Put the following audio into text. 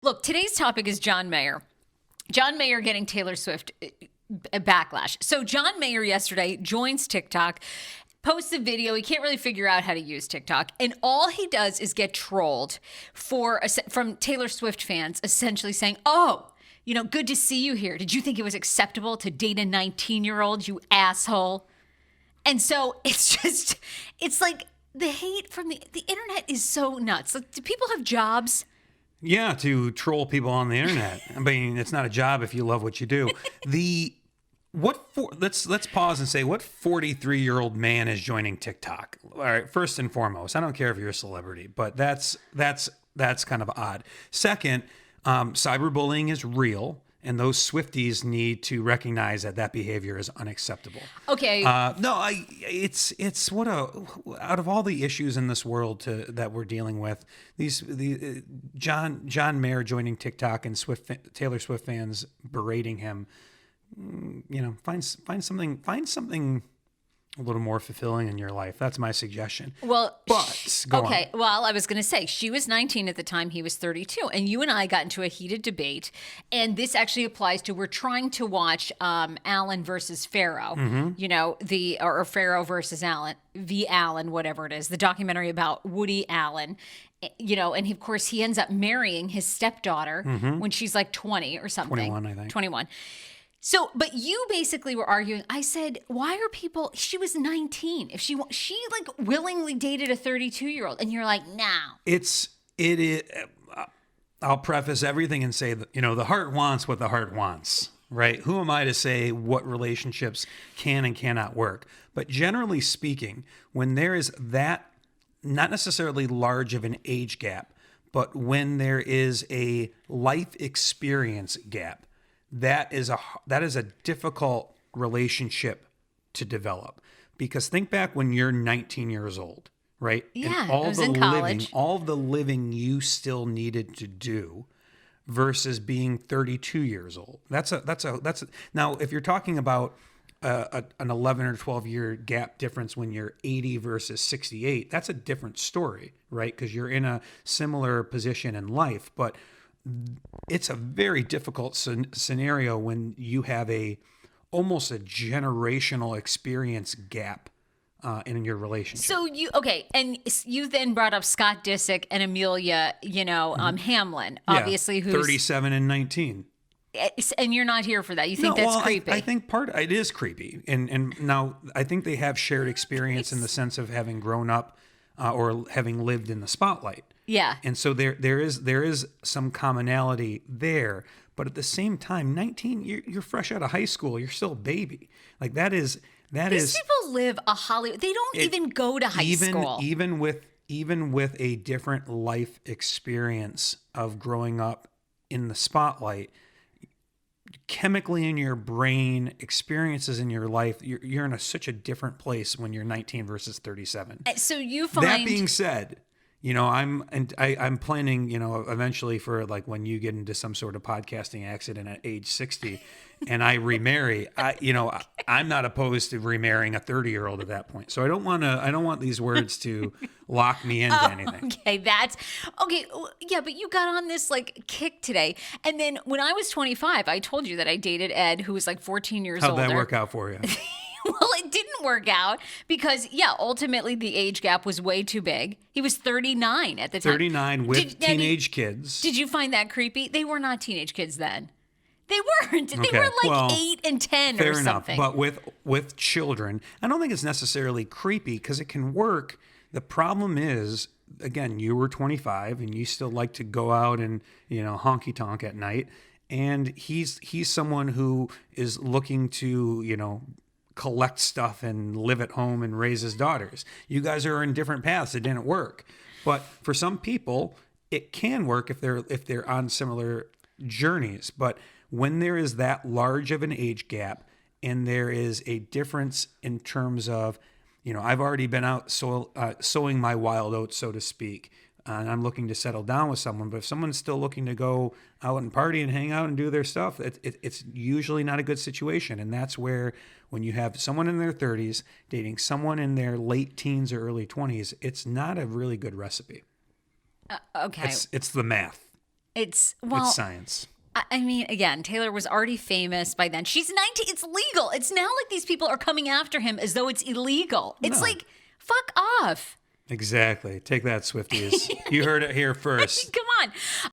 Look, today's topic is John Mayer. John Mayer getting Taylor Swift a backlash. So John Mayer yesterday joins TikTok, posts a video. He can't really figure out how to use TikTok. And all he does is get trolled from Taylor Swift fans, essentially saying, oh, good to see you here. Did you think it was acceptable to date a 19-year-old, you asshole? And so it's like the hate from the internet is so nuts. Like, do people have jobs? Yeah, to troll people on the internet. I mean, it's not a job if you love what you do. Let's pause and say, what 43-year-old man is joining TikTok? All right, first and foremost, I don't care if you're a celebrity, but that's kind of odd. Second, cyberbullying is real, and those Swifties need to recognize that behavior is unacceptable. Okay. It's out of all the issues in this world that we're dealing with, John Mayer joining TikTok and Taylor Swift fans berating him. Find something a little more fulfilling in your life. That's my suggestion. Well, go on. Well, I was going to say, she was 19 at the time, he was 32. And you and I got into a heated debate. And this actually applies to, we're trying to watch Allen versus Farrow, or Farrow versus Allen, Allen, whatever it is, the documentary about Woody Allen. And of course, he ends up marrying his stepdaughter when she's like 20 or something. 21, I think. 21. So, but you basically were arguing. I said, why are people, she was 19. If she like willingly dated a 32-year-old, and you're like, no. It is, I'll preface everything and say that, the heart wants what the heart wants, right? Who am I to say what relationships can and cannot work? But generally speaking, when there is that, not necessarily large of an age gap, but when there is a life experience gap, that is a difficult relationship to develop, because think back when you're 19 years old, right? Yeah, and I was in college. all the living you still needed to do versus being 32 years old. That's now, if you're talking about an 11 or 12 year gap difference when you're 80 versus 68, that's a different story, right? Because you're in a similar position in life, but it's a very difficult scenario when you have almost a generational experience gap in your relationship. So and you then brought up Scott Disick and Amelia, Hamlin, obviously, who's 37 and 19. And you're not here for that. You think that's creepy? I think it is creepy, and now I think they have shared experience in the sense of having grown up or having lived in the spotlight. Yeah. And so there is some commonality there, but at the same time, 19, you're fresh out of high school, you're still a baby. Like These people live a Hollywood. They don't even go to high school. Even with a different life experience of growing up in the spotlight, chemically in your brain, experiences in your life, you're in such a different place when you're 19 versus 37. So you find, that being said, I'm planning, eventually for like when you get into some sort of podcasting accident at age 60 and I remarry, I'm not opposed to remarrying a 30-year-old at that point. So I don't want these words to lock me into anything. Okay, yeah, but you got on this like kick today. And then when I was 25, I told you that I dated Ed, who was like 14 years older. How'd that work out for you? Well, it didn't work out because, ultimately the age gap was way too big. He was 39 at the time. 39 with teenage kids. Did you find that creepy? They were not teenage kids then. They weren't. They were like 8 and 10 or something. Fair enough. But with children, I don't think it's necessarily creepy because it can work. The problem is, again, you were 25 and you still like to go out and, honky tonk at night. And he's someone who is looking to, collect stuff and live at home and raise his daughters. You guys are in different paths. It didn't work. But for some people, it can work if they're on similar journeys. But when there is that large of an age gap and there is a difference in terms of, I've already been out sowing my wild oats, so to speak, and I'm looking to settle down with someone. But if someone's still looking to go out and party and hang out and do their stuff, it's usually not a good situation. And that's where when you have someone in their 30s dating someone in their late teens or early 20s, it's not a really good recipe. Okay. It's the math. It's science. I mean, again, Taylor was already famous by then. She's 19. It's legal. It's now like these people are coming after him as though it's illegal. It's like, fuck off. Exactly. Take that, Swifties. You heard it here first. Come on.